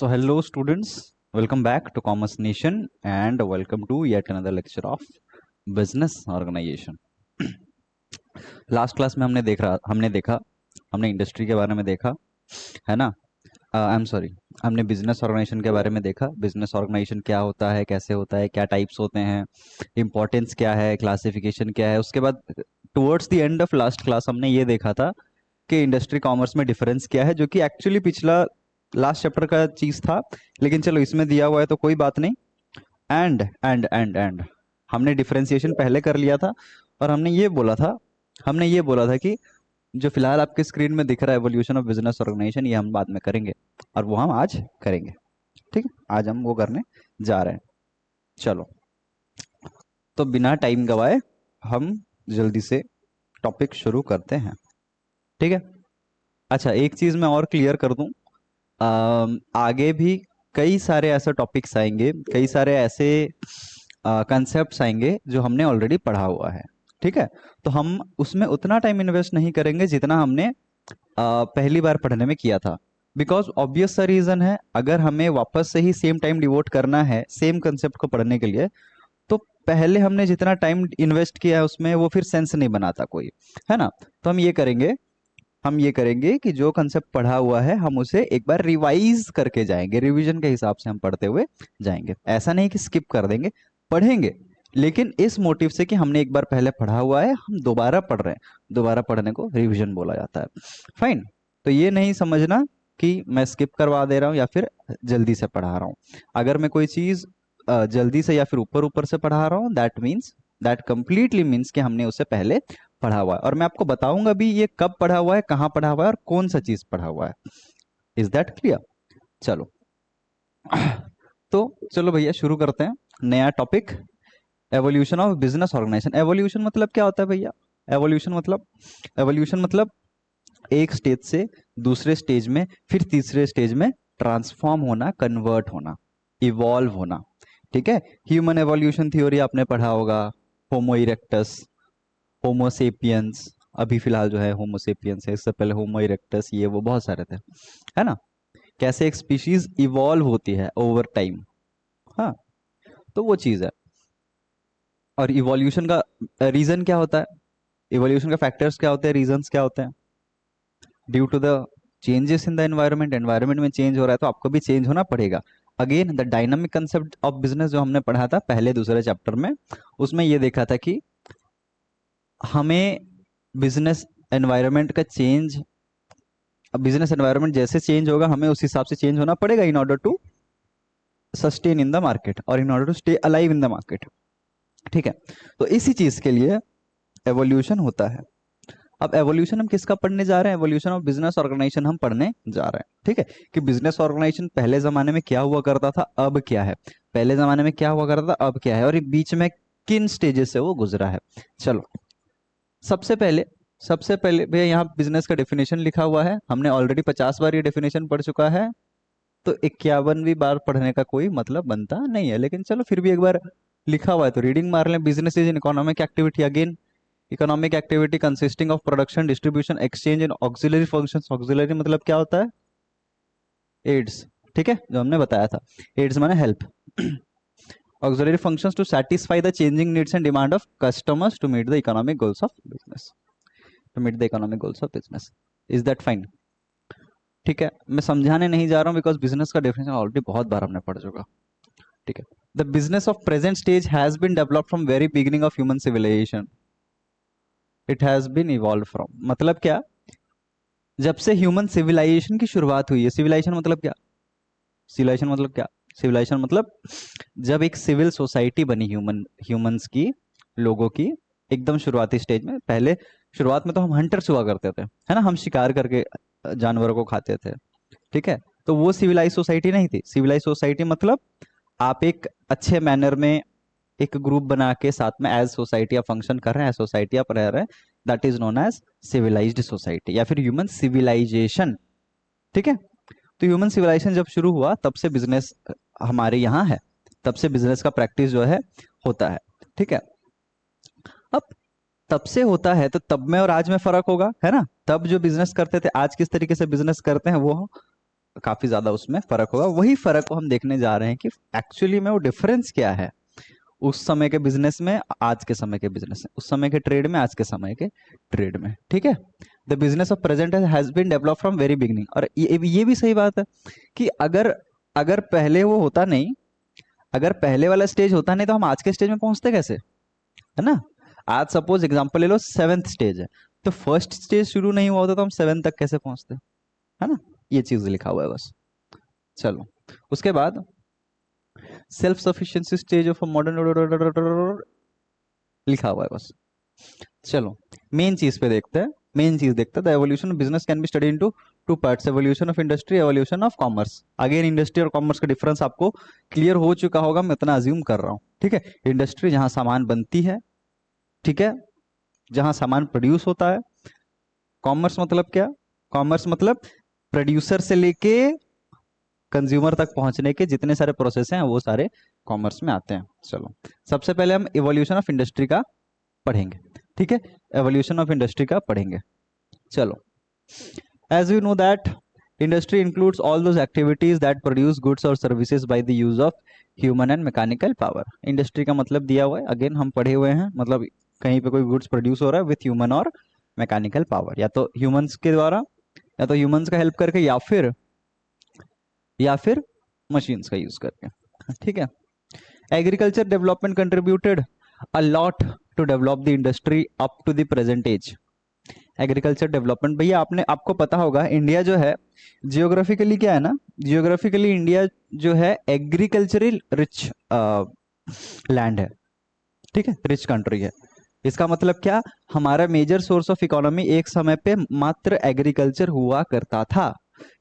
So, hello students, welcome back to Commerce Nation and welcome to yet another lecture of business organization. Last class में हमने industry के बारे में देखा, है ना? आई एम सॉरी, हमने बिजनेस ऑर्गेनाइजेशन के बारे में देखा। बिजनेस ऑर्गेनाइजेशन क्या होता है, कैसे होता है, क्या टाइप्स होते हैं, इंपॉर्टेंस क्या है, क्लासिफिकेशन क्या है। उसके बाद towards the end of last class हमने ये देखा था कि इंडस्ट्री कॉमर्स में डिफरेंस क्या है, जो कि एक्चुअली पिछला लास्ट चैप्टर का चीज था, लेकिन चलो इसमें दिया हुआ है तो कोई बात नहीं। एंड हमने डिफरेंशिएशन पहले कर लिया था और हमने ये बोला था कि जो फिलहाल आपके स्क्रीन में दिख रहा है एवोल्यूशन ऑफ बिजनेस ऑर्गेनाइजेशन, ये हम बाद में करेंगे और वो हम आज करेंगे। ठीक है, आज हम वो करने जा रहे हैं। चलो, तो बिना टाइम गवाए हम जल्दी से टॉपिक शुरू करते हैं। ठीक है। अच्छा, एक चीज मैं और क्लियर कर दूं, आगे भी कई सारे ऐसे टॉपिक्स आएंगे, कई सारे ऐसे कंसेप्ट्स आएंगे जो हमने ऑलरेडी पढ़ा हुआ है। ठीक है, तो हम उसमें उतना टाइम इन्वेस्ट नहीं करेंगे जितना हमने पहली बार पढ़ने में किया था। बिकॉज ऑब्वियस सा रीजन है, अगर हमें वापस से ही सेम टाइम डिवोट करना है सेम कंसेप्ट को पढ़ने के लिए, तो पहले हमने जितना टाइम इन्वेस्ट किया है उसमें वो फिर सेंस नहीं बनाता कोई, है ना? तो हम ये करेंगे कि जो कंसेप्ट पढ़ा हुआ है हम उसे एक बार रिवाइज करके जाएंगे, रिवीजन के हिसाब से हम पढ़ते हुए जाएंगे। ऐसा नहीं कि स्किप कर देंगे, पढ़ेंगे, लेकिन इस मोटिव से कि हमने एक बार पहले पढ़ा हुआ है, हम दोबारा पढ़ रहे हैं। दोबारा पढ़ने को रिवीजन बोला जाता है। फाइन। तो ये नहीं समझना कि मैं स्किप करवा दे रहा हूँ या फिर जल्दी से पढ़ा रहा हूँ। अगर मैं कोई चीज जल्दी से या फिर ऊपर ऊपर से पढ़ा रहा हूँ, दैट कंप्लीटली मीन्स कि हमने उसे पहले पढ़ा हुआ है। और मैं आपको बताऊंगा भी ये कब पढ़ा हुआ है, कहाँ पढ़ा हुआ है और कौन सा चीज पढ़ा हुआ है। Is that clear? चलो, तो चलो भैया शुरू करते हैं नया topic, evolution of business organisation. Evolution मतलब क्या होता है भैया? एवोल्यूशन मतलब एक स्टेज से दूसरे स्टेज में, फिर तीसरे स्टेज में ट्रांसफॉर्म होना, कन्वर्ट होना, इवॉल्व होना। ठीक है। ह्यूमन एवोल्यूशन थ्योरी आपने पढ़ा होगा, होमो इरेक्टस, होमोसेपियंस। अभी फिलहाल जो है होमोसेपियंस है, इससे पहले होमो इरेक्टस, ये वो बहुत सारे थे, है ना? कैसे एक स्पीशीज इवॉल्व होती है ओवर टाइम। हाँ, तो वो चीज है। और इवोल्यूशन का रीजन क्या होता है, इवोल्यूशन का फैक्टर्स क्या होते हैं, रीजंस क्या होते हैं? Due to the changes in the environment, environment में चेंज हो रहा है तो आपको भी चेंज होना पड़ेगा। Again the dynamic concept of business जो हमने पढ़ा था पहले दूसरे चैप्टर में, उसमें ये देखा था कि हमें बिजनेस एनवायरनमेंट का चेंज, बिजनेस एनवायरनमेंट जैसे चेंज होगा हमें उस हिसाब से चेंज होना पड़ेगा in order to sustain in the market और in order to stay alive in the market. ठीक है, तो इसी चीज के लिए एवोल्यूशन होता है। अब एवोल्यूशन हम किसका पढ़ने जा रहे हैं? एवोल्यूशन ऑफ बिजनेस ऑर्गेनाइजेशन हम पढ़ने जा रहे हैं। ठीक है, कि बिजनेस ऑर्गेनाइजेशन पहले जमाने में क्या हुआ करता था, अब क्या है, पहले जमाने में क्या हुआ करता था, अब क्या है, और ये बीच में किन स्टेजेस से वो गुजरा है। चलो, सबसे पहले सबसे पहले भैया यहाँ बिजनेस का डेफिनेशन लिखा हुआ है, हमने ऑलरेडी 50 बार ये डेफिनेशन पढ़ चुका है, तो 51वीं बार पढ़ने का कोई मतलब बनता नहीं है। लेकिन चलो फिर भी एक बार लिखा हुआ है तो रीडिंग मार लें। Business is an economic activity, again economic activity consisting of production, distribution, exchange and auxiliary functions. Auxiliary मतलब क्या होता है? एड्स। ठीक है, जो हमने बताया था, एड्स माने हेल्प। Auxiliary functions to satisfy the changing needs and demand of customers to meet the economic goals of business, to meet the economic goals of business. Is that fine? ठीक है, मैं समझाने नहीं जा रहा हूँ बिकॉज बिजनेस का डेफिनेशन ऑलरेडी बहुत बार हमने पढ़ चुका। ठीक है, the business of present stage has been developed from very beginning of human civilisation, it has been evolve from. मतलब क्या? जब से ह्यूमन सिविलाइजेशन की शुरुआत हुई है। सिविलाइजेशन मतलब क्या? सिविलाइजेशन मतलब क्या? सिविलाइजेशन मतलब जब एक सिविल सोसाइटी बनी ह्यूमंस की, लोगों की, एकदम शुरुआती स्टेज में। पहले शुरुआत में तो हम हंटर्स हुआ करते थे, है ना? हम शिकार करके जानवरों को खाते थे। ठीक है, तो वो सिविलाइज सोसाइटी नहीं थी। सिविलाइज सोसाइटी मतलब आप एक अच्छे मैनर में एक ग्रुप बना के साथ में एज सोसाइटी आप फंक्शन कर रहे हैं, एज सोसाइटी आप रह रहे हैं, that is known as civilised society या फिर ह्यूमन सिविलाइजेशन। ठीक है, तो ह्यूमन सिविलाइजेशन जब शुरू हुआ तब से बिजनेस हमारे यहाँ है, तब से बिजनेस का प्रैक्टिस जो है होता है। ठीक है, अब तब से होता है तो तब में और आज में फर्क होगा, है ना? तब जो बिजनेस करते थे, आज किस तरीके से बिजनेस करते हैं वो काफी ज्यादा उसमें फर्क होगा। वही फर्क को हम देखने जा रहे हैं कि एक्चुअली में वो डिफरेंस क्या है उस समय के बिजनेस में, आज के समय के बिजनेस में, उस समय के ट्रेड में, आज के समय के ट्रेड में। ठीक है, the business of present has been develop from very beginning. और ये भी सही बात है कि अगर अगर पहले वो होता नहीं, अगर पहले वाला स्टेज होता नहीं तो हम आज के स्टेज में पहुंचते कैसे, है ना। आज सपोज एग्जांपल ले लो, 7th स्टेज है, तो फर्स्ट स्टेज शुरू नहीं हुआ होता तो हम 7 तक कैसे पहुंचते, है ना। ये चीज लिखा हुआ है बस। चलो, उसके बाद self sufficiency stage of modern लिखा हुआ है बस। चलो, मेन चीज पे देखते हैं। मेन चीज देखते हैं, the evolution of business can be study into two parts, evolution of industry, evolution of commerce. Again industry और कॉमर्स का डिफरेंस आपको क्लियर हो चुका होगा, मैं इतना अज्यूम कर रहा हूँ। ठीक है, इंडस्ट्री जहां सामान बनती है, ठीक है, जहां सामान प्रोड्यूस होता है। कॉमर्स मतलब क्या, कॉमर्स मतलब प्रोड्यूसर से लेके कंज्यूमर तक पहुंचने के जितने सारे प्रोसेस हैं वो सारे कॉमर्स में आते हैं। चलो, सबसे पहले हम इवोल्यूशन ऑफ इंडस्ट्री का पढ़ेंगे। ठीक है, एवोल्यूशन ऑफ इंडस्ट्री का पढ़ेंगे। चलो, as you know that industry includes all those activities that produce goods और services by the use of human and mechanical power. Industry का मतलब दिया हुआ है, अगेन हम पढ़े हुए हैं, मतलब कहीं पे कोई गुड्स प्रोड्यूस हो रहा है विथ ह्यूमन और मैकेनिकल पावर, या तो ह्यूमंस के द्वारा, या तो ह्यूमंस का हेल्प करके, या फिर मशीन्स का यूज करके। ठीक है, agriculture development contributed a lot to develop the industry up to the present age. Agriculture development, भैया आपने, आपको पता होगा इंडिया जो है जियोग्राफिकली क्या है ना, जियोग्राफिकली इंडिया जो है एग्रीकल्चरल रिच लैंड है। ठीक है, रिच कंट्री है। इसका मतलब क्या, हमारा मेजर सोर्स ऑफ इकोनॉमी एक समय पे मात्र एग्रीकल्चर हुआ करता था,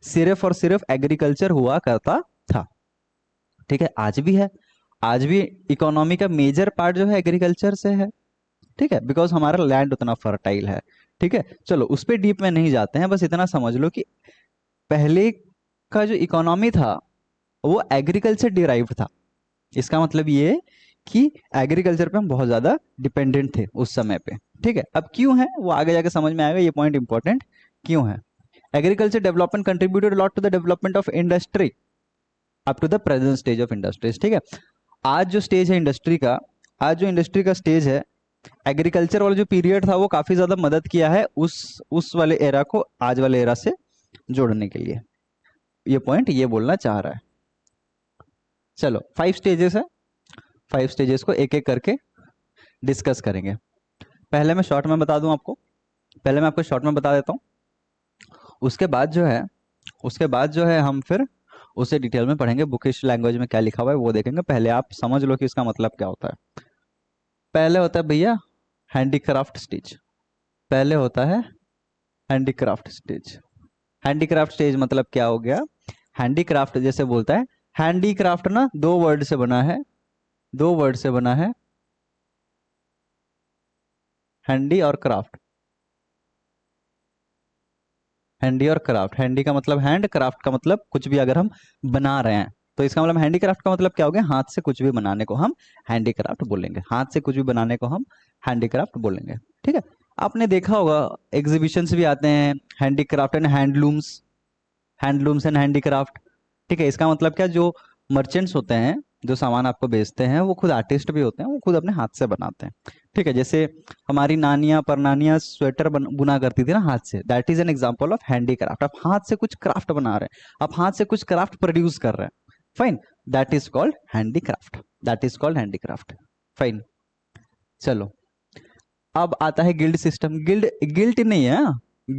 सिर्फ और सिर्फ एग्रीकल्चर हुआ करता था। ठीक है, आज भी है, आज भी इकोनॉमी का मेजर पार्ट जो है एग्रीकल्चर से है। ठीक है, बिकॉज हमारा लैंड उतना फर्टाइल है। ठीक है, चलो उस पर डीप में नहीं जाते हैं, बस इतना समझ लो कि पहले का जो इकोनॉमी था वो एग्रीकल्चर डिराइव्ड था। इसका मतलब ये कि एग्रीकल्चर पे हम बहुत ज्यादा डिपेंडेंट थे उस समय पे। ठीक है, अब क्यों है वो आगे जाके समझ में आएगा, ये पॉइंट इंपॉर्टेंट क्यों है। Agriculture development contributed lot to the development of industry up to the present stage of industries. ठीक है, आज जो स्टेज है इंडस्ट्री का, आज जो इंडस्ट्री का स्टेज है, एग्रीकल्चर वाला जो पीरियड था वो काफी ज्यादा मदद किया है उस वाले एरा को आज वाले एरा से जोड़ने के लिए। ये पॉइंट ये बोलना चाह रहा है। चलो, 5 स्टेजेस है, 5 स्टेजेस को एक एक करके डिस्कस करेंगे। पहले मैं शॉर्ट में बता दूं आपको, पहले मैं आपको शॉर्ट में बता देता हूं, उसके बाद जो है, उसके बाद जो है हम फिर उसे डिटेल में पढ़ेंगे, बुकिश लैंग्वेज में क्या लिखा हुआ है वो देखेंगे। पहले आप समझ लो कि इसका मतलब क्या होता है। पहले होता है भैया हैंडीक्राफ्ट स्टेज, पहले होता है हैंडीक्राफ्ट स्टेज। हैंडीक्राफ्ट स्टेज मतलब क्या हो गया, हैंडीक्राफ्ट जैसे बोलता है, हैंडीक्राफ्ट ना 2 वर्ड से बना है, 2 वर्ड से बना है, हैंडी और क्राफ्ट। हैंडी और क्राफ्ट, हैंडी का मतलब हैंड, क्राफ्ट का मतलब कुछ भी अगर हम बना रहे हैं, तो इसका मतलब हैंडीक्राफ्ट का मतलब क्या हो गया, हाथ से कुछ भी बनाने को हम हैंडीक्राफ्ट बोलेंगे, हाथ से कुछ भी बनाने को हम हैंडीक्राफ्ट बोलेंगे। ठीक है, आपने देखा होगा एग्जीबिशंस भी आते हैं, handicraft and handlooms, handlooms and handicraft. ठीक है, इसका मतलब क्या, जो मर्चेंट्स होते हैं, जो सामान आपको बेचते हैं, वो खुद आर्टिस्ट भी होते हैं, वो खुद अपने हाथ से बनाते हैं। ठीक है, जैसे हमारी नानियां परनानियां स्वेटर बुना करती थी ना हाथ से, that is an example of handicraft. आप हाथ से कुछ क्राफ्ट बना रहे हैं, आप हाथ से कुछ क्राफ्ट प्रोड्यूस कर रहे हैं, fine, that is called handicraft, that is called handicraft. Fine, चलो अब आता है गिल्ड सिस्टम। गिल्ड, गिल्ट नहीं है,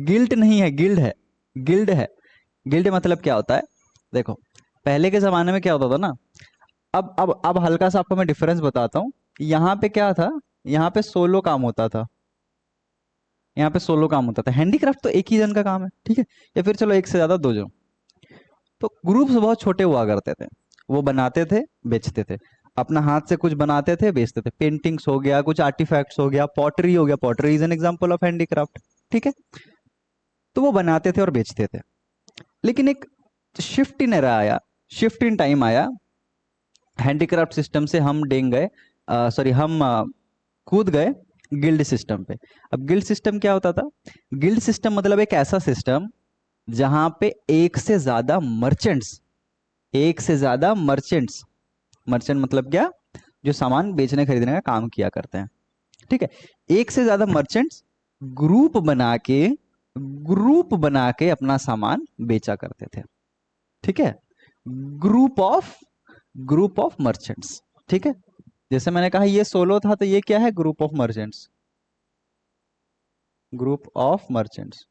गिल्ट नहीं है, गिल्ड है, गिल्ड है। गिल्ड मतलब क्या होता है, देखो पहले के जमाने में क्या होता था ना, अब हल्का सा आपको मैं डिफरेंस बताता हूँ। यहाँ पे क्या था, यहाँ पे सोलो काम होता था, यहाँ पे सोलो काम होता था। हैंडीक्राफ्ट तो एक ही जन का काम है, ठीक है, या फिर चलो एक से ज्यादा 2 जन। तो ग्रुप्स बहुत छोटे हुआ करते थे, वो बनाते थे बेचते थे, अपना हाथ से कुछ बनाते थे बेचते थे। पेंटिंग्स हो गया, कुछ आर्टिफैक्ट्स हो गया, पॉटरी हो गया, pottery is an example of handicraft. ठीक है, तो वो बनाते थे और बेचते थे। लेकिन एक शिफ्ट इन एरा आया, शिफ्ट इन टाइम आया, हैंडीक्राफ्ट सिस्टम से हम डेंग गए, सॉरी हम कूद गए गिल्ड सिस्टम पे। अब गिल्ड सिस्टम क्या होता था, गिल्ड सिस्टम मतलब एक ऐसा सिस्टम जहां पे एक से ज्यादा मर्चेंट्स, एक से ज्यादा मर्चेंट्स, मर्चेंट मतलब क्या, जो सामान बेचने खरीदने का काम किया करते हैं, ठीक है, एक से ज्यादा मर्चेंट्स ग्रुप बना के, ग्रुप बना के अपना सामान बेचा करते थे, ठीक है, group of, group of merchants, ठीक है। जैसे मैंने कहा ये सोलो था, तो ये क्या है, group of merchants, group of merchants,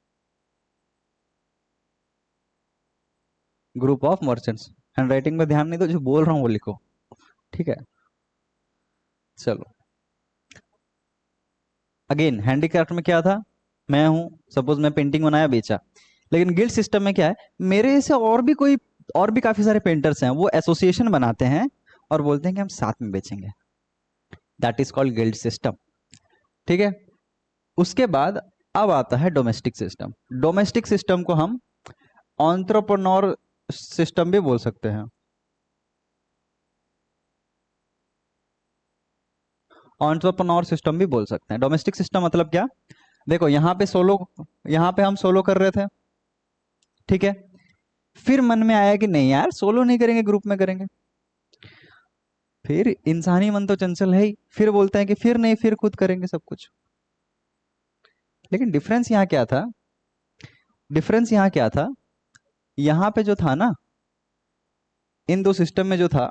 group of merchants. Handwriting में ध्यान नहीं दो, जो बोल रहा हूँ वो लिखो, ठीक है। चलो अगेन हैंडीक्राफ्ट में क्या था, मैं हूं, सपोज मैं पेंटिंग बनाया बेचा, लेकिन गिल्ड सिस्टम में क्या है, मेरे से और भी कोई, और भी काफी सारे पेंटर्स हैं, वो एसोसिएशन बनाते हैं और बोलते हैं कि हम साथ में बेचेंगे, that is called guild system, ठीक है। उसके बाद अब आता है डोमेस्टिक सिस्टम। डोमेस्टिक सिस्टम को हम एंटरप्रेन्योर सिस्टम भी बोल सकते हैं, एंटरप्रेन्योर सिस्टम भी बोल सकते हैं। डोमेस्टिक सिस्टम मतलब क्या, देखो यहाँ पे सोलो, यहाँ पे हम सोलो कर रहे थे, ठीक है, फिर मन में आया कि नहीं यार सोलो नहीं करेंगे, ग्रुप में करेंगे, फिर इंसानी मन तो चंचल है ही, फिर बोलते हैं कि फिर नहीं, फिर खुद करेंगे सब कुछ। लेकिन डिफरेंस यहाँ क्या था, डिफरेंस यहाँ क्या था, यहाँ पे जो था ना, इन दो सिस्टम में जो था,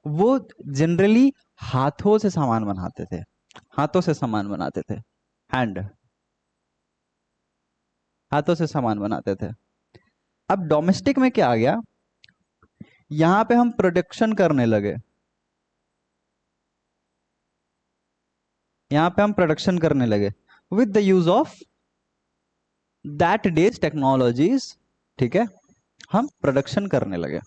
वो जनरली हाथों से सामान बनाते थे, हाथों से सामान बनाते थे, हैंड, हाथों से सामान बनाते थे। अब डोमेस्टिक में क्या आ गया, यहां पे हम प्रोडक्शन करने लगे, यहां पे हम प्रोडक्शन करने लगे with the use of that days technologies, ठीक है, हम प्रोडक्शन करने लगे,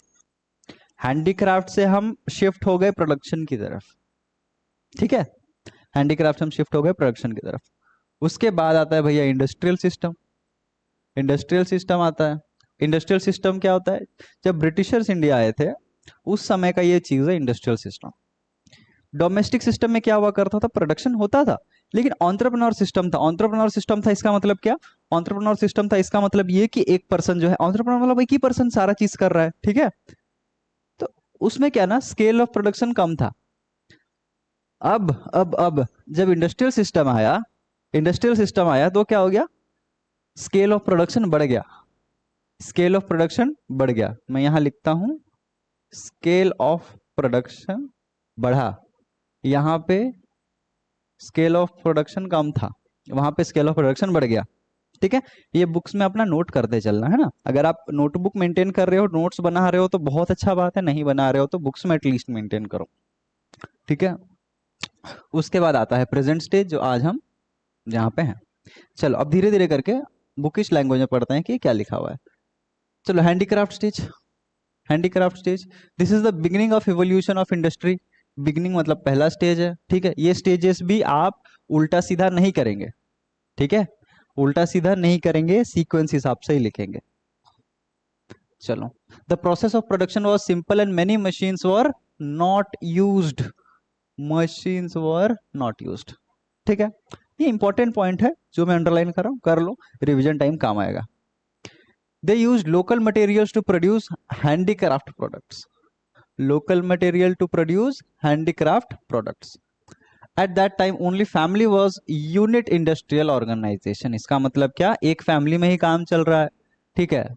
हैंडीक्राफ्ट से हम शिफ्ट हो गए प्रोडक्शन की तरफ, ठीक है, हैंडीक्राफ्ट से हम शिफ्ट हो गए प्रोडक्शन की तरफ। उसके बाद आता है भैया इंडस्ट्रियल सिस्टम, इंडस्ट्रियल सिस्टम आता है। इंडस्ट्रियल सिस्टम क्या होता है, जब ब्रिटिशर्स इंडिया आए थे उस समय का ये चीज है इंडस्ट्रियल सिस्टम। डोमेस्टिक सिस्टम में क्या हुआ करता था, प्रोडक्शन होता था, लेकिन एंटरप्रेन्योर सिस्टम था। एंटरप्रेन्योर सिस्टम था इसका मतलब क्या, एंटरप्रेन्योर सिस्टम था इसका मतलब ये कि एक पर्सन जो है, एंटरप्रेन्योर मतलब एक ही पर्सन सारा चीज कर रहा है, ठीक है। तो उसमें क्या ना, स्केल ऑफ प्रोडक्शन कम था। अब जब इंडस्ट्रियल सिस्टम आया, इंडस्ट्रियल सिस्टम आया तो क्या हो गया, स्केल ऑफ प्रोडक्शन बढ़ गया, स्केल ऑफ प्रोडक्शन बढ़ गया। मैं यहां लिखता हूं, स्केल ऑफ प्रोडक्शन बढ़ा, यहां पे स्केल ऑफ प्रोडक्शन कम था, वहां पे स्केल ऑफ प्रोडक्शन बढ़ गया, ठीक है। ये बुक्स में अपना नोट करते चलना है ना, अगर आप नोटबुक मेंटेन कर रहे हो, नोट्स बना रहे हो तो बहुत अच्छा बात है, नहीं बना रहे हो तो बुक्स में एटलीस्ट मेंटेन करो, ठीक है। उसके बाद आता है प्रेजेंट स्टेज, जो आज हम जहाँ पे हैं। चलो अब धीरे धीरे करके बुकिश लैंग्वेज में पढ़ते हैं कि क्या लिखा हुआ है। चलो handicraft stage, handicraft stage, this is the beginning of evolution of industry. Beginning मतलब पहला स्टेज है, ठीक है। ये स्टेजेस भी आप उल्टा सीधा नहीं करेंगे, ठीक है, उल्टा सीधा नहीं करेंगे, सीक्वेंस हिसाब से ही लिखेंगे। चलो, the process of production was simple and many machines were not used, machines were not used, ठीक है। ये इंपॉर्टेंट पॉइंट है जो मैं अंडरलाइन कर रहा हूं, कर लो, रिवीजन टाइम काम आएगा। They use local materials to produce handicraft products, local material to produce handicraft products. At that time only family was unit industrial organisation. इसका मतलब क्या, एक फैमिली में ही काम चल रहा है, ठीक है।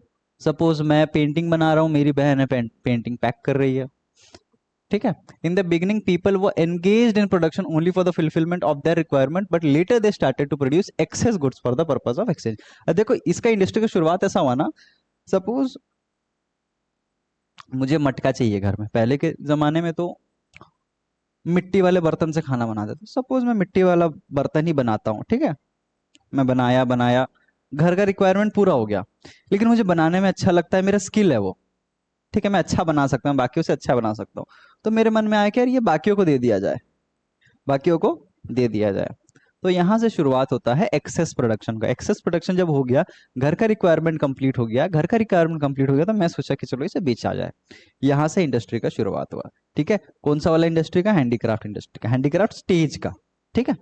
सपोज मैं पेंटिंग बना रहा हूँ, मेरी बहन है पेंटिंग पैक कर रही है, ठीक है। In the beginning people were engaged in production only for the fulfilment of their requirement, but later they started to produce excess goods for the purpose of exchange. देखो इसका इंडस्ट्री का शुरुआत ऐसा हुआ ना, सपोज मुझे मटका चाहिए घर में, पहले के जमाने में तो मिट्टी वाले बर्तन से खाना बनाते थे, सपोज मैं मिट्टी वाला बर्तन ही बनाता हूँ, ठीक है, मैं बनाया बनाया, घर का रिक्वायरमेंट पूरा हो गया, लेकिन मुझे बनाने में अच्छा लगता है, मेरा स्किल है वो, ठीक है, मैं अच्छा बना सकता हूँ, बाकियों से अच्छा बना सकता हूँ। तो मेरे मन में आया कि यार ये बाकियों को दे दिया जाए, बाकियों को दे दिया जाए। तो यहां से शुरुआत होता है एक्सेस प्रोडक्शन का। एक्सेस प्रोडक्शन जब हो गया, घर का रिक्वायरमेंट कंप्लीट हो गया, घर का रिक्वायरमेंट कंप्लीट हो गया, तो मैं सोचा कि चलो इसे बेचा जाए। यहां से इंडस्ट्री का शुरुआत हुआ, ठीक है। कौन सा वाला इंडस्ट्री का, हैंडीक्राफ्ट इंडस्ट्री का, हैंडीक्राफ्ट स्टेज का, ठीक है।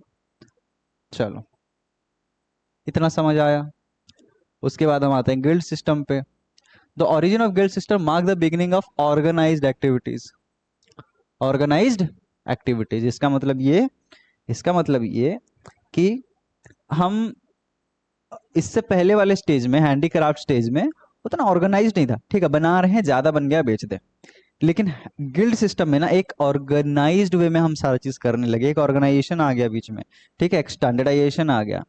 चलो इतना समझ आया। उसके बाद हम आते हैं गिल्ड सिस्टम पे। The origin of guild system mark the beginning of organised activities. Organised activities इसका मतलब ये कि हम इससे पहले वाले स्टेज में, हैंडीक्राफ्ट स्टेज में, उतना ऑर्गेनाइज नहीं था। ठीक है, बना रहे हैं, ज्यादा बन गया बेच दे। लेकिन गिल्ड सिस्टम में ना एक ऑर्गेनाइज्ड वे में हम सारा चीज करने लगे, एक ऑर्गेनाइजेशन आ गया बीच में। ठीक है, एक स्टैंडर्डाइजेशन आ गया।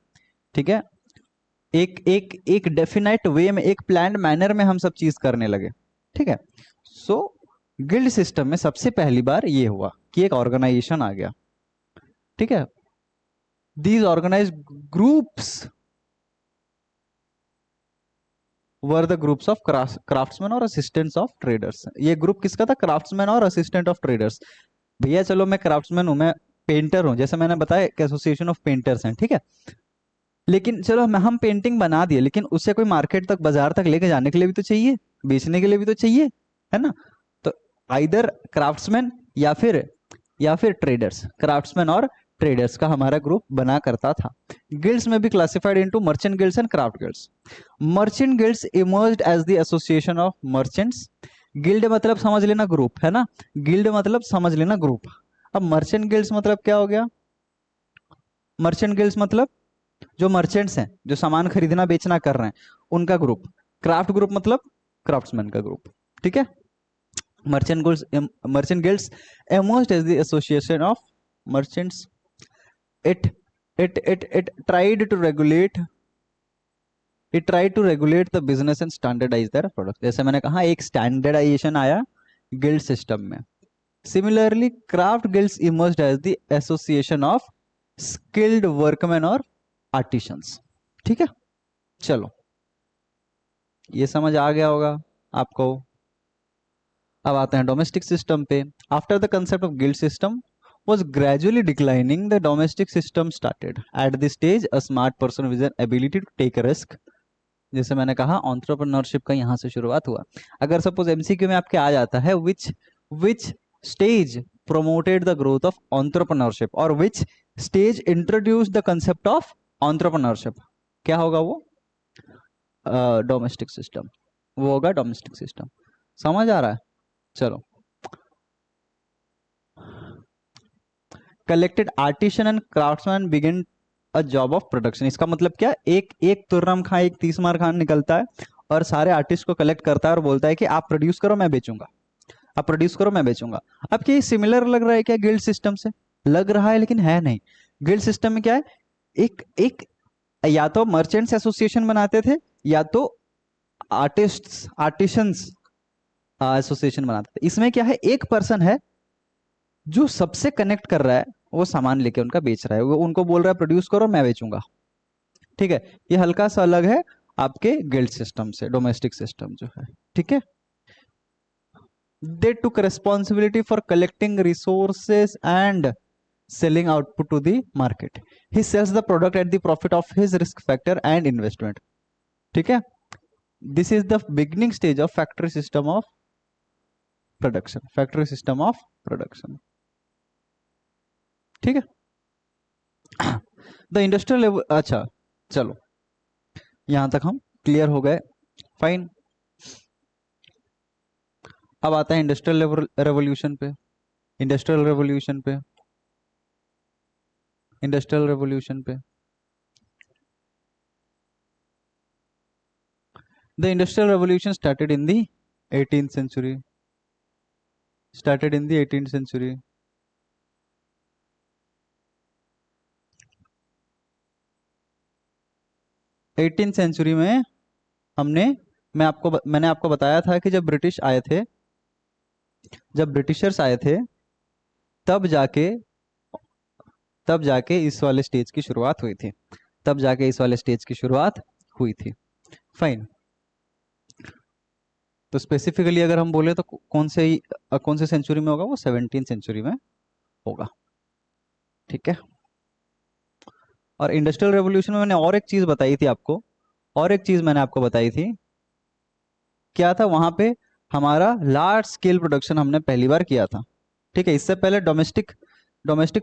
ठीक है, एक एक एक डेफिनेट वे में, एक प्लान्ड मैनर में हम सब चीज करने लगे। ठीक है, सो गिल्ड सिस्टम में सबसे पहली बार ये हुआ कि एक ऑर्गेनाइजेशन आ गया। ठीक है, these organise groups were the groups of craftsman और असिस्टेंट्स ऑफ ट्रेडर्स। ये ग्रुप किसका था? क्राफ्ट्समैन और असिस्टेंट ऑफ ट्रेडर्स। भैया चलो मैं क्राफ्ट्समैन हूं, मैं पेंटर हूं, जैसे मैंने बताया कि एसोसिएशन ऑफ पेंटर्स हैं। ठीक है, लेकिन चलो हम पेंटिंग बना दिए, लेकिन उसे कोई मार्केट तक, बाजार तक लेके जाने के लिए भी तो चाहिए, बेचने के लिए भी तो चाहिए, है ना? तो आइदर क्राफ्ट्समैन या फिर ट्रेडर्स, क्राफ्ट्समैन और ट्रेडर्स का हमारा ग्रुप बना करता था। गिल्ड्स में भी classified into merchant guilds and craft guilds. Merchant guilds emerged as the association of merchants. Guild मतलब समझ लेना ग्रुप, है ना? गिल्ड मतलब समझ लेना ग्रुप। अब मर्चेंट गिल्ड्स मतलब क्या हो गया? मर्चेंट गिल्ड्स मतलब जो मर्चेंट्स हैं, जो सामान खरीदना बेचना कर रहे हैं, उनका ग्रुप। क्राफ्ट ग्रुप मतलब क्राफ्ट्समैन का ग्रुप। ठीक है, merchant guilds emerged as the association of merchants. It tried to regulate the business and standardize their products. जैसे मैंने कहा, एक स्टैंडर्डाइजेशन आया गिल्ड सिस्टम में। Similarly craft guilds emerged as the association of skilled workmen और artisans. ठीक है, चलो ये समझ आ गया होगा आपको। अब आते हैं डोमेस्टिक सिस्टम पे। After the concept of guild system was gradually declining, the domestic system started. At this stage, a smart person with an ability to take a risk, जैसे मैंने कहा एंटरप्रेन्योरशिप का यहाँ से शुरुआत हुआ। अगर सपोज एमसीक्यू में आपके आ जाता है which stage promoted the growth of entrepreneurship और which stage introduced the concept of entrepreneurship, क्या होगा वो? डोमेस्टिक सिस्टम, वो होगा डोमेस्टिक सिस्टम। समझ आ रहा है? चलो, collected artisan and craftsman begin a job of production. इसका मतलब क्या? एक तुर्रम खान, एक तीसमार खान निकलता है और सारे आर्टिस्ट को कलेक्ट करता है और बोलता है कि आप प्रोड्यूस करो मैं बेचूंगा, आप प्रोड्यूस करो मैं बेचूंगा। अब क्या सिमिलर लग रहा है क्या गिल्ड सिस्टम से? लग रहा है, लेकिन है नहीं। गिल्ड सिस्टम में क्या है, एक एक या तो मर्चेंट्स एसोसिएशन बनाते थे या तो आर्टिशंस एसोसिएशन बनाते थे। इसमें क्या है, एक पर्सन है जो सबसे कनेक्ट कर रहा है, वो सामान लेके उनका बेच रहा है, वो उनको बोल रहा है प्रोड्यूस करो मैं बेचूंगा। ठीक है, ये हल्का सा अलग है आपके गिल्ड सिस्टम से, डोमेस्टिक सिस्टम जो है। ठीक है, they took responsibility for collecting resources and selling output to the market. He sells the product at the profit of his risk factor and investment. ठीक है, this is the beginning stage of factory system of production, factory system of production. ठीक है, the industrial level. अच्छा चलो, यहां तक हम clear हो गए, फाइन। अब आता है इंडस्ट्रियल रेवोल्यूशन पे। इंडस्ट्रियल रेवोल्यूशन पे इंडस्ट्रियल रेवोल्यूशन पे the industrial revolution started in the 18th century, started in the 18th century. Eighteen century में मैंने आपको बताया था कि जब ब्रिटिशर्स आए थे तब जाके इस वाले स्टेज की शुरुआत हुई थी। फाइन। तो स्पेसिफिकली अगर हम बोले तो कौन से सेंचुरी में होगा? वो 17th सेंचुरी में होगा। ठीक है, और इंडस्ट्रियल रेवोल्यूशन में मैंने और एक चीज बताई थी आपको, क्या था वहां पे? हमारा लार्ज स्केल प्रोडक्शन हमने पहली बार किया था। ठीक है, इससे पहले डोमेस्टिक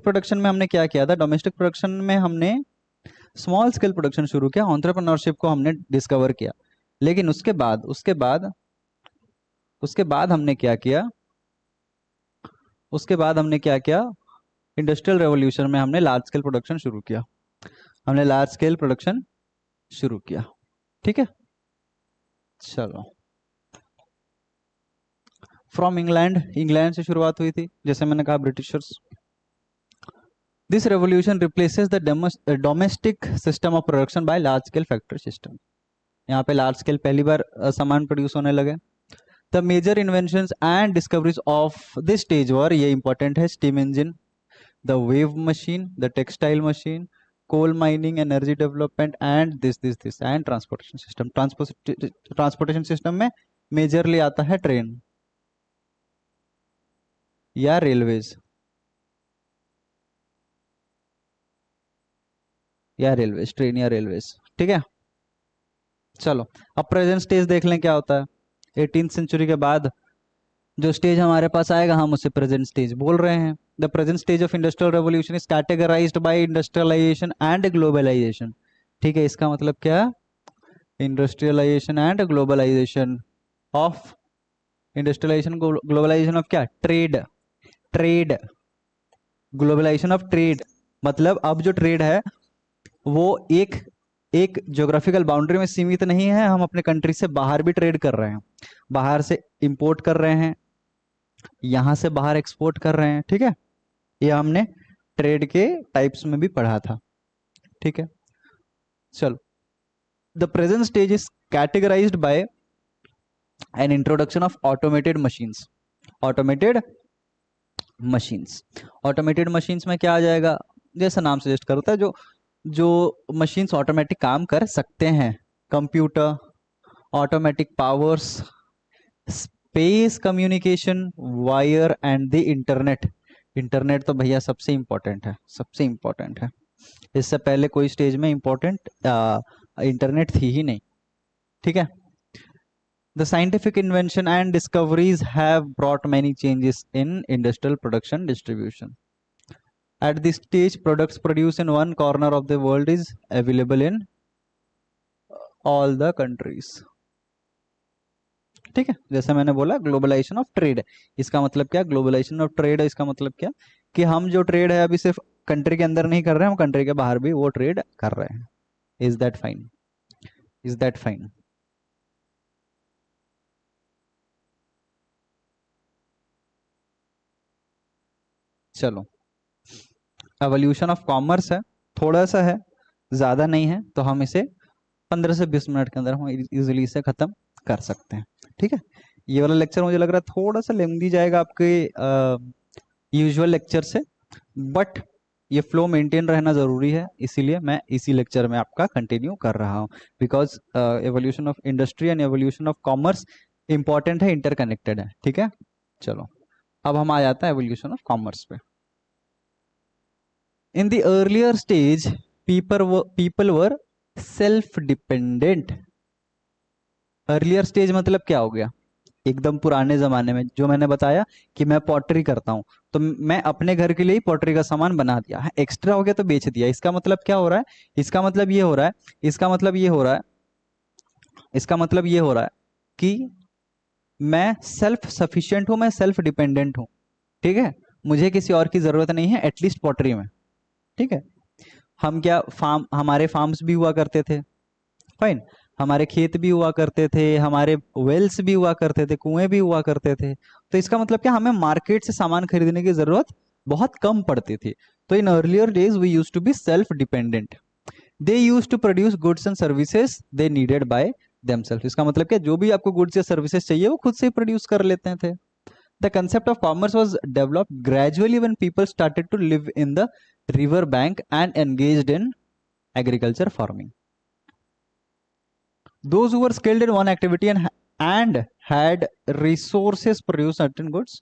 प्रोडक्शन में हमने क्या किया था? डोमेस्टिक प्रोडक्शन में हमने स्मॉल स्केल प्रोडक्शन शुरू किया, एंटरप्रेन्योरशिप को हमने डिस्कवर किया। लेकिन उसके बाद हमने क्या किया, इंडस्ट्रियल रेवोल्यूशन में हमने लार्ज स्केल प्रोडक्शन शुरू किया, ठीक है। चलो, फ्रॉम इंग्लैंड से शुरुआत हुई थी, जैसे मैंने कहा Britishers. This revolution replaces the domestic system of production by large scale factory system. यहाँ पे लार्ज स्केल पहली बार सामान प्रोड्यूस होने लगे। The major inventions and discoveries of this stage were, ये इंपॉर्टेंट है, steam engine, the wave machine, the textile machine, coal mining, energy development and this and transportation system. Transportation system में majorly आता है train या railways, train या railways, ठीक है। चलो, अब प्रेजेंट स्टेज देख लें क्या होता है। 18th सेंचुरी के बाद जो स्टेज हमारे पास आएगा हम उसे प्रेजेंट स्टेज बोल रहे हैं। The present stage of industrial revolution is categorised by industrialisation and globalisation, ठीक है। इसका मतलब क्या, industrialisation and globalisation of, industrialisation globalisation of क्या, ट्रेड, ग्लोबलाइजेशन ऑफ ट्रेड। मतलब अब जो ट्रेड है वो एक ज्योग्राफिकल बाउंड्री में सीमित नहीं है, हम अपने कंट्री से बाहर भी ट्रेड कर रहे हैं, बाहर से इंपोर्ट कर रहे हैं, यहां से बाहर एक्सपोर्ट कर रहे हैं, ठीक है। ये हमने ट्रेड के टाइप्स में भी पढ़ा था, ठीक है। चलो, the present stage is categorised by an introduction of automated machines. Automated machines में क्या आ जाएगा, जैसा नाम सजेस्ट करता है, जो मशीन्स ऑटोमेटिक काम कर सकते हैं, computer, automatic powers, space communication, wire and the internet तो भैया सबसे इंपॉर्टेंट है, इससे पहले कोई स्टेज में इंपॉर्टेंट इंटरनेट थी ही नहीं, ठीक है। The scientific invention and discoveries have brought many changes in industrial production distribution. At this stage, products produced in one corner of the world is available in all the countries. ठीक है, जैसे मैंने बोला globalisation of trade, इसका मतलब क्या, globalisation of trade इसका मतलब क्या कि हम जो ट्रेड है अभी सिर्फ कंट्री के अंदर नहीं कर रहे हैं, हम कंट्री के बाहर भी वो ट्रेड कर रहे हैं। Is that fine? चलो, एवोल्यूशन ऑफ कॉमर्स है, थोड़ा सा है, ज्यादा नहीं है, तो हम इसे 15 से 20 मिनट के अंदर हम इजीली इसे खत्म कर सकते हैं, ठीक है। ये वाला लेक्चर मुझे लग रहा है थोड़ा सा लेंदी जाएगा आपके यूजुअल लेक्चर से, बट ये फ्लो मेंटेन रहना जरूरी है, इसीलिए मैं इसी लेक्चर में आपका कंटिन्यू कर रहा हूँ, because evolution of industry and evolution of commerce important है, इंटरकनेक्टेड है, ठीक है। चलो, अब हम आ जाता है एवोल्यूशन ऑफ कॉमर्स पे। In the earlier stage, people were self-dependent. Earlier stage मतलब क्या हो गया, एकदम पुराने जमाने में, जो मैंने बताया कि मैं पॉटरी करता हूं, तो मैं अपने घर के लिए ही पॉटरी का सामान बना दिया, एक्स्ट्रा हो गया तो बेच दिया। इसका मतलब क्या हो रहा है, इसका मतलब ये हो रहा है कि मैं सेल्फ सफिशिएंट हूं, मैं सेल्फ डिपेंडेंट हूं, ठीक है। मुझे किसी और की जरूरत नहीं है, एटलीस्ट पॉटरी में, ठीक है। हम क्या, हमारे फार्म्स भी हुआ करते थे, फाइन, हमारे खेत भी हुआ करते थे, हमारे वेल्स भी हुआ करते थे, कुएं भी हुआ करते थे, तो इसका मतलब क्या, हमें मार्केट से सामान खरीदने की जरूरत बहुत कम पड़ती थी। तो in earlier days we used to be self dependent, they used to produce goods and services they needed by themselves. इसका मतलब क्या, जो भी आपको गुड्स या सर्विसेज चाहिए वो खुद से ही प्रोड्यूस कर लेते थे। The concept of commerce was developed gradually when people started to live in the river bank and engaged in agriculture farming. Those who were skilled in one activity and had resources produce certain goods.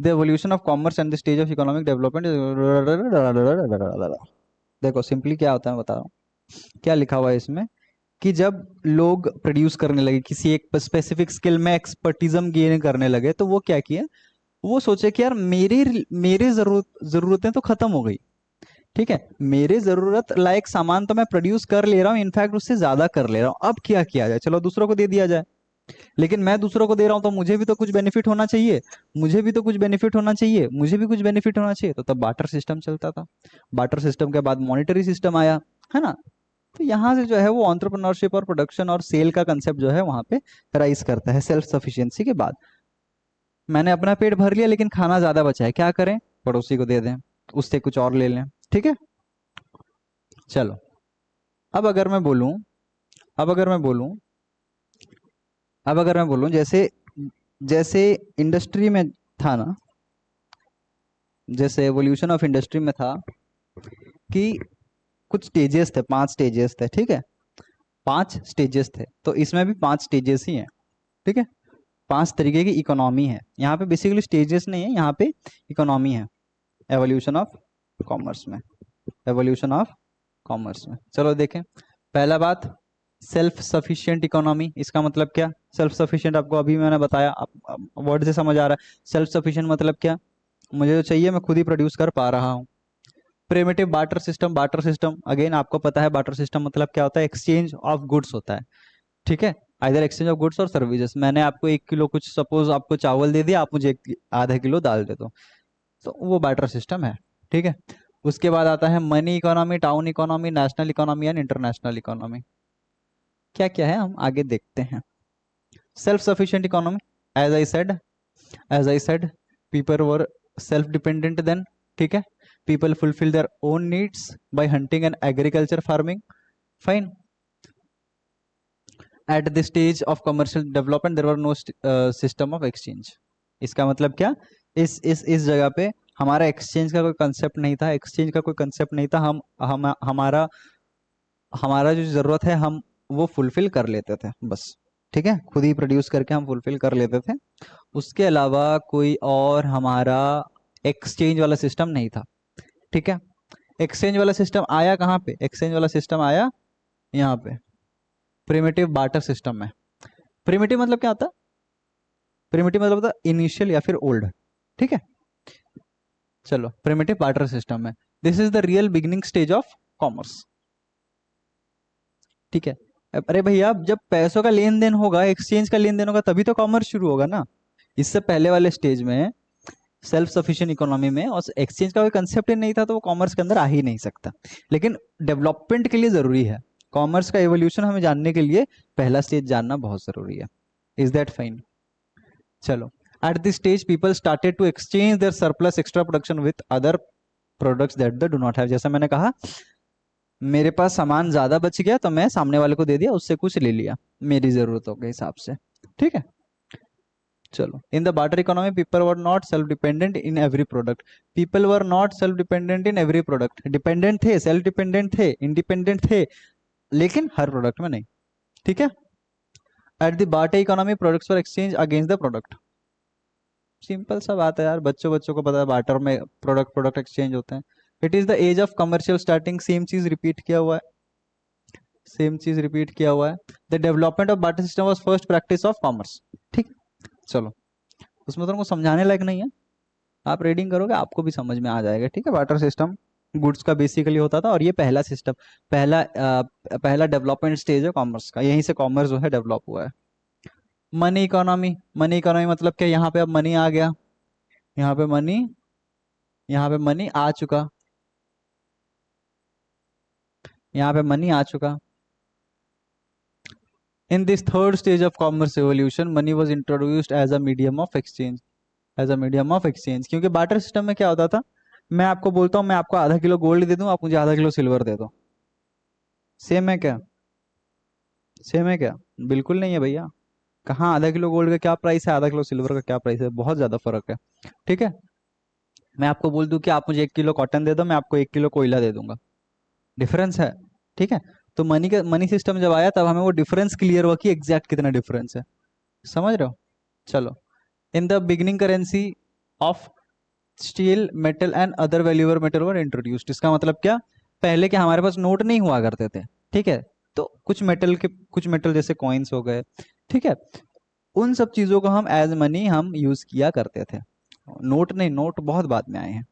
The evolution of commerce and the stage of economic development देखो simply क्या होता है, मैं बता रहा हूँ क्या लिखा हुआ है इसमें, कि जब लोग प्रोड्यूस करने लगे, किसी एक स्पेसिफिक स्किल में एक्सपर्टिज्म गेन करने लगे, तो वो क्या किया, वो सोचे कि यार मेरी जरूरतें तो खत्म हो गई, ठीक है, मेरे जरूरत लायक सामान तो मैं प्रोड्यूस कर ले रहा हूँ, इनफैक्ट उससे ज्यादा कर ले रहा हूँ, अब क्या किया जाए, चलो दूसरों को दे दिया जाए। लेकिन मैं दूसरों को दे रहा हूं तो मुझे भी तो कुछ बेनिफिट होना चाहिए, मुझे भी तो कुछ बेनिफिट होना चाहिए, मुझे भी कुछ बेनिफिट होना चाहिए, तो तब बार्टर सिस्टम चलता था। बार्टर सिस्टम के बाद मॉनेटरी सिस्टम आया, है ना। तो यहाँ से जो है वो एंटरप्रेन्योरशिप और प्रोडक्शन और सेल का कंसेप्ट जो है वहां पे राइज करता है सेल्फ सफिशिएंसी के बाद। मैंने अपना पेट भर लिया लेकिन खाना ज्यादा बचा है, क्या करें, पड़ोसी को दे दें, उससे कुछ और ले लें, ठीक है। चलो, अब अगर मैं बोलूं अब अगर मैं बोलूं अब अगर मैं बोलूं जैसे जैसे इंडस्ट्री में था ना, जैसे एवोल्यूशन ऑफ इंडस्ट्री में था कि कुछ स्टेजेस थे, 5 स्टेजेस थे, ठीक है, 5 स्टेजेस थे, तो इसमें भी 5 स्टेजेस ही हैं, ठीक है। 5 तरीके की इकोनॉमी है यहाँ पे, बेसिकली स्टेजेस नहीं है यहाँ पे, इकोनॉमी है एवोल्यूशन ऑफ कॉमर्स में, एवोल्यूशन ऑफ कॉमर्स में। चलो देखें, पहला बात, सेल्फ सफिशिएंट इकोनॉमी, इसका मतलब क्या, सेल्फ सफिशिएंट आपको अभी मैंने बताया, वर्ड से समझ आ रहा है। सेल्फ सफिशिएंट मतलब क्या, मुझे जो चाहिए मैं खुद ही प्रोड्यूस कर पा रहा हूँ। Primitive barter system, barter system again आपको पता है बार्टर सिस्टम मतलब क्या होता है, एक्सचेंज ऑफ गुड्स होता है, ठीक है, आइदर एक्सचेंज ऑफ गुड्स और सर्विसेज। मैंने आपको 1 किलो कुछ, सपोज आपको चावल दे दिया, आप मुझे आधा किलो दाल दे दो, तो वो बार्टर सिस्टम है, ठीक है। उसके बाद आता है money economy, town economy, national economy and international economy. क्या क्या है हम आगे देखते हैं। Self sufficient economy, as I said as I said people were self dependent then, ठीक है, people fulfill their own needs by hunting and agriculture farming, fine. At the stage of commercial development there were no system of exchange। इसका मतलब क्या, इस जगह पे हमारा exchange का कोई कंसेप्ट नहीं था, एक्सचेंज का कोई कंसेप्ट नहीं था, हम हमारा हमारा जो जरूरत है हम वो फुलफिल कर लेते थे बस, ठीक है, खुद ही प्रोड्यूस करके हम फुलफिल कर लेते थे, उसके अलावा कोई और हमारा एक्सचेंज वाला सिस्टम नहीं था, ठीक है। एक्सचेंज वाला सिस्टम आया कहाँ पे, एक्सचेंज वाला सिस्टम आया यहाँ पे, प्रिमिटिव बार्टर सिस्टम में। प्रिमिटिव मतलब क्या होता है, प्रिमिटिव मतलब होता है इनिशियल या फिर ओल्ड, ठीक है। चलो, प्रिमिटिव बार्टर सिस्टम में this is the real beginning stage of commerce, ठीक है। अरे भैया, जब पैसों का लेन देन होगा, एक्सचेंज का लेन देन होगा, तभी तो कॉमर्स शुरू होगा ना। इससे पहले वाले स्टेज में सेल्फ सफिशिएंट इकोनॉमी में और एक्सचेंज का कोई कंसेप्ट ही नहीं था, तो वो कॉमर्स के अंदर आ ही नहीं सकता। लेकिन डेवलपमेंट के लिए जरूरी है, कॉमर्स का एवोल्यूशन हमें जानने के लिए पहला स्टेज जानना बहुत जरूरी है। Is that fine. चलो, at this stage people started to exchange their surplus extra production with other products that they do not have. जैसा मैंने कहा, मेरे पास सामान ज्यादा बच गया तो मैं सामने वाले को दे दिया, उससे कुछ ले लिया मेरी जरूरतों के हिसाब से, ठीक है। चलो, in the barter economy people were not self dependent in every product, people were not self dependent in every product, dependent थे, सेल्फ डिपेंडेंट थे, इंडिपेंडेंट थे, लेकिन हर प्रोडक्ट में नहीं, ठीक है। At the barter economy products were exchange against the product. Simple सा बात है यार, बच्चों बच्चों को पता है बार्टर में प्रोडक्ट प्रोडक्ट एक्सचेंज होते हैं। It is the age of commercial starting, same चीज रिपीट किया हुआ है, सेम चीज रिपीट किया हुआ है। The development of barter system was first practice of commerce, ठीक। चलो, उसमें तो उनको समझाने लायक नहीं है, आप रीडिंग करोगे आपको भी समझ में आ जाएगा, ठीक है। बार्टर सिस्टम गुड्स का बेसिकली होता था, और ये पहला सिस्टम, पहला डेवलपमेंट स्टेज है कॉमर्स का, यहीं से कॉमर्स जो है डेवलप हुआ है। मनी इकोनॉमी, मनी इकोनॉमी मतलब क्या, यहाँ पे अब मनी आ गया, यहाँ पे मनी, यहाँ पे मनी आ चुका, यहाँ पे मनी आ चुका। In this third stage of commerce evolution money was introduced as a medium of exchange, as a medium of exchange. क्योंकि बार्टर सिस्टम में क्या होता था, मैं आपको बोलता हूँ मैं आपको आधा किलो गोल्ड दे दूं, आप मुझे आधा किलो सिल्वर दे दो, सेम है क्या, सेम है क्या, बिल्कुल नहीं है भैया। कहाँ आधा किलो गोल्ड का क्या प्राइस है, आधा किलो सिल्वर का क्या प्राइस है, बहुत ज्यादा फर्क है, ठीक है। मैं आपको बोल दूं कि आप मुझे 1 किलो कॉटन दे दो, मैं आपको 1 किलो कोयला दे दूंगा, डिफरेंस है, ठीक है। तो मनी सिस्टम जब आया तब हमें वो डिफरेंस क्लियर हुआ कि एग्जैक्ट कितना डिफरेंस है, समझ रहे हो। चलो, इन the beginning currency of steel metal and other valuable metal were introduced. इसका मतलब क्या, पहले के हमारे पास नोट नहीं हुआ करते थे, ठीक है, तो कुछ मेटल जैसे कॉइन्स हो गए, ठीक है, उन सब चीजों को हम एज मनी हम यूज किया करते थे, नोट नहीं, नोट बहुत बाद में आए हैं,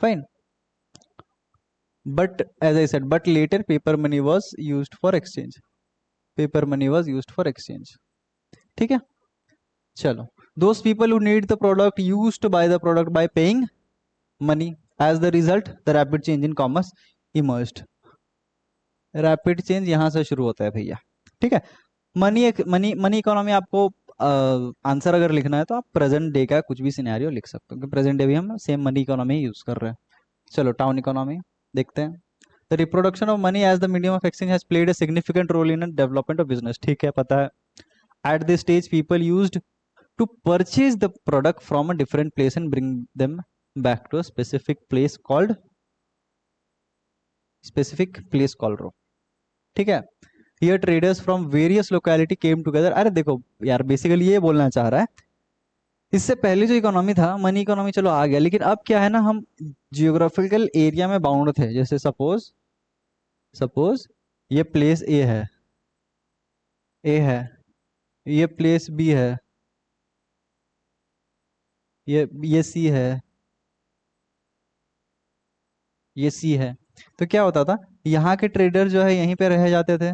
fine. But as I said, but later paper money was use for exchange, paper money was use for exchange. ठीक है, चलो, those people who need the product use to buy the product by paying money, as the result the rapid change in commerce emerged. Rapid change यहां से शुरू होता है भैया। ठीक है, मनी एक मनी मनी इकोनॉमी आपको आंसर अगर लिखना है तो आप प्रेजेंट डे का कुछ भी सिनेरियो लिख सकते हो, क्योंकि प्रेजेंट डे भी हम सेम मनी इकोनॉमी यूज कर रहे हैं। चलो, टाउन इकोनॉमी देखते हैं। The reproduction of money as the medium of exchange has played a significant role in development of business. ठीक है, पता है। At this stage people used to purchase the product from a different place and bring them back to a specific place called row. ठीक है, here traders from various locality came together. अरे देखो यार, basically ये बोलना चाह रहा है, इससे पहले जो इकोनॉमी था मनी इकोनॉमी, चलो आ गया, लेकिन अब क्या है ना, हम जियोग्राफिकल एरिया में बाउंड थे। जैसे सपोज सपोज ये प्लेस ए है, ये प्लेस बी है, ये सी है, ये सी है। तो क्या होता था, यहाँ के ट्रेडर जो है यहीं पे रह जाते थे,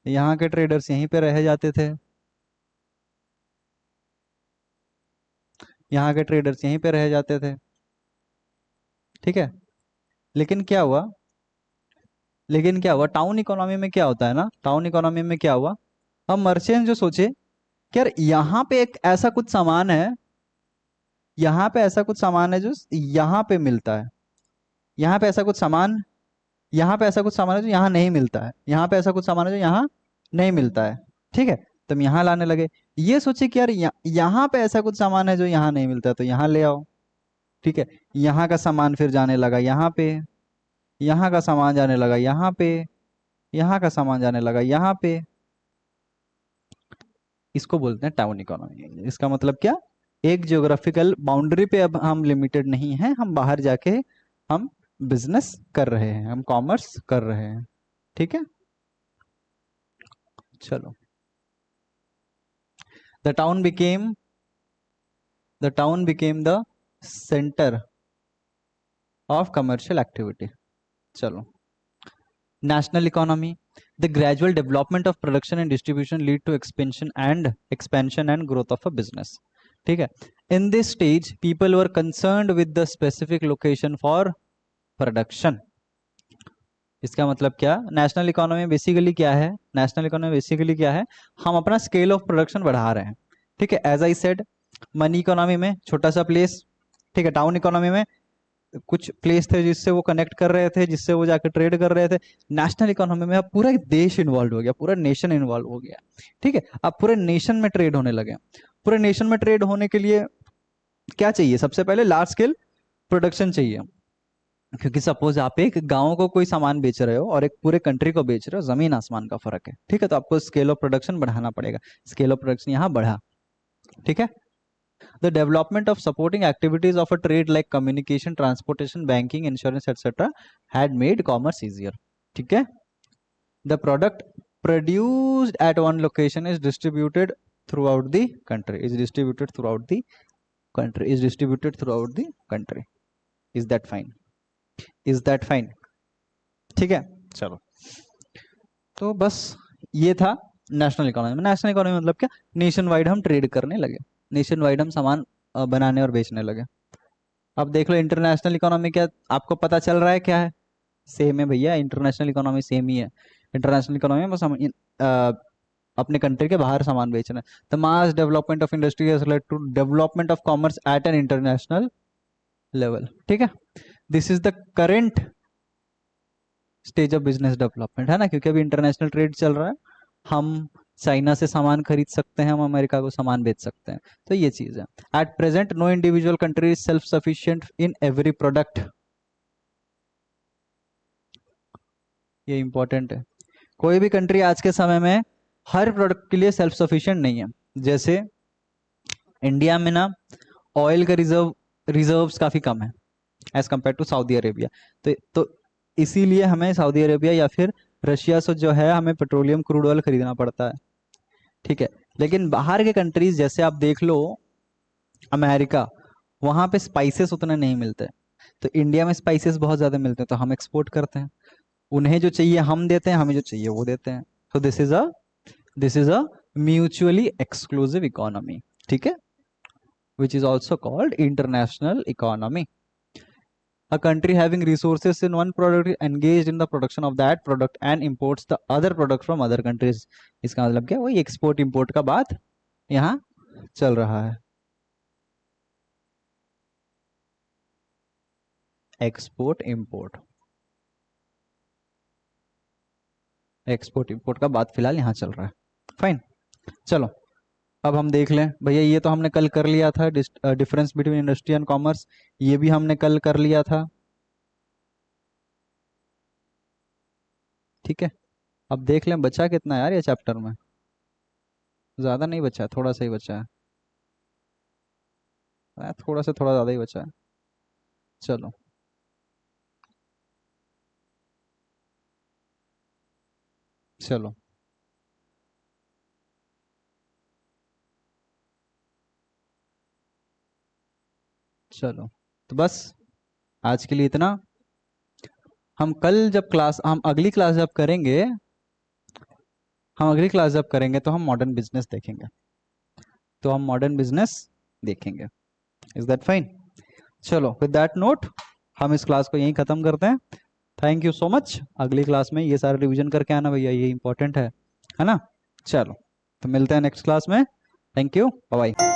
यहाँ के ट्रेडर्स यहीं पे रह जाते थे, यहाँ के ट्रेडर्स यहीं पे रह जाते थे। ठीक है, लेकिन क्या हुआ, टाउन इकोनॉमी में क्या होता है ना, टाउन इकोनॉमी में क्या हुआ, हम मर्चेंट जो सोचे कि यार यहाँ पे एक ऐसा कुछ सामान है, यहाँ पे ऐसा कुछ सामान है जो यहाँ पे मिलता है, यहाँ पे ऐसा कुछ सामान, यहाँ पे ऐसा कुछ सामान है जो यहाँ नहीं मिलता है, यहाँ पे ऐसा कुछ सामान है जो यहाँ नहीं मिलता है। ठीक है, तो हम यहाँ लाने लगे, ये सोचे कि यार यहाँ पे ऐसा कुछ सामान है जो यहाँ नहीं मिलता है, तो यहाँ ले आओ। ठीक है, यहाँ का सामान फिर जाने लगा यहाँ पे, यहाँ का सामान जाने लगा यहाँ पे, यहाँ का सामान जाने लगा यहाँ पे। इसको बोलते हैं टाउन इकोनॉमी। इसका मतलब क्या, एक जियोग्राफिकल बाउंड्री पे अब हम लिमिटेड नहीं है, हम बाहर जाके हम बिजनेस कर रहे हैं, हम कॉमर्स कर रहे हैं। ठीक है, चलो, the town became the centre of commercial activity. चलो, national economy, the gradual development of production and distribution lead to expansion and growth of a business. ठीक है, in this stage people were concerned with the specific location for production. इसका मतलब क्या, national economy basically क्या है, national economy basically क्या है, हम अपना स्केल ऑफ प्रोडक्शन बढ़ा रहे हैं। ठीक है, as I said, money economy में छोटा सा प्लेस, ठीक है, टाउन इकोनॉमी में कुछ प्लेस थे जिससे वो कनेक्ट कर रहे थे, जिससे वो जाकर ट्रेड कर रहे थे। नेशनल इकोनॉमी में अब पूरा देश इन्वॉल्व हो गया, पूरा नेशन इन्वॉल्व हो गया। ठीक है, अब पूरे नेशन में ट्रेड होने लगे। पूरे नेशन में ट्रेड होने के लिए क्या चाहिए, सबसे पहले लार्ज स्केल प्रोडक्शन चाहिए, क्योंकि सपोज आप एक गांव को कोई सामान बेच रहे हो और एक पूरे कंट्री को बेच रहे हो, जमीन आसमान का फर्क है। ठीक है, तो आपको स्केल ऑफ प्रोडक्शन बढ़ाना पड़ेगा, स्केल ऑफ प्रोडक्शन यहाँ बढ़ा। ठीक है, the development of supporting activities of a trade like communication, transportation, banking, insurance, etc. had made commerce easier. ठीक है, the product produced at one location is distributed throughout the country, is distributed throughout the country, is distributed throughout the country. Is that fine? Is that fine? ठीक है, चलो, तो बस ये था national economy में। नेशनल इकोनॉमी मतलब क्या, नेशन वाइड हम ट्रेड करने लगे, नेशन वाइड हम सामान बनाने और बेचने लगे। अब देख लो इंटरनेशनल इकोनॉमी, क्या आपको पता चल रहा है क्या है, सेम है भैया, इंटरनेशनल इकोनॉमी सेम ही है। इंटरनेशनल इकोनॉमी में बस हम अपने कंट्री के बाहर सामान बेचना है। The mass development of industry has led to development of commerce at an international level. ठीक है, this is the current stage of business development, है ना, क्योंकि अभी इंटरनेशनल ट्रेड चल रहा है, हम चाइना से सामान खरीद सकते हैं, हम अमेरिका को सामान बेच सकते हैं, तो ये चीज है। At present no individual country is self sufficient in every product, ये इंपॉर्टेंट है। कोई भी कंट्री आज के समय में हर प्रोडक्ट के लिए सेल्फ सफिशिएंट नहीं है। जैसे इंडिया में ना ऑयल का रिजर्व्स काफी कम है as compare to Saudi Arabia, तो इसीलिए हमें सऊदी अरेबिया या फिर रशिया से जो है हमें पेट्रोलियम क्रूड ऑयल खरीदना पड़ता है। ठीक है, लेकिन बाहर के कंट्रीज जैसे आप देख लो अमेरिका, वहां पे स्पाइसेस उतने नहीं मिलते। तो इंडिया में स्पाइसेस बहुत ज़्यादा मिलते हैं तो हम एक्सपोर्ट करते हैं, उन्हें जो चाहिए हम देते हैं, हमें जो चाहिए वो देते हैं। तो this is a mutually exclusive economy, ठीक है, which is also called international economy. A country having resources in one product is engaged in the production of that product and imports the other product from other countries। इसका मतलब क्या, वही export import का बात यहाँ चल रहा है। एक्सपोर्ट इंपोर्ट, एक्सपोर्ट इंपोर्ट का बात फिलहाल यहाँ चल रहा है। फाइन, चलो अब हम देख लें भैया, ये तो हमने कल कर लिया था, difference between industry and commerce, ये भी हमने कल कर लिया था, ठीक है। अब देख लें बचा कितना है यार ये चैप्टर में, ज़्यादा नहीं बचा है, थोड़ा सा ही बचा है, थोड़ा से थोड़ा ज़्यादा ही बचा है। चलो चलो चलो, तो बस आज के लिए इतना। हम अगली क्लास जब करेंगे, तो हम मॉडर्न बिजनेस देखेंगे, इज दैट फाइन? चलो विद दैट नोट हम इस क्लास को यहीं ख़त्म करते हैं। Thank you so much. अगली क्लास में ये सारा रिवीजन करके आना भैया, ये इंपॉर्टेंट है ना। चलो तो मिलते हैं नेक्स्ट क्लास में। Thank you, bye bye.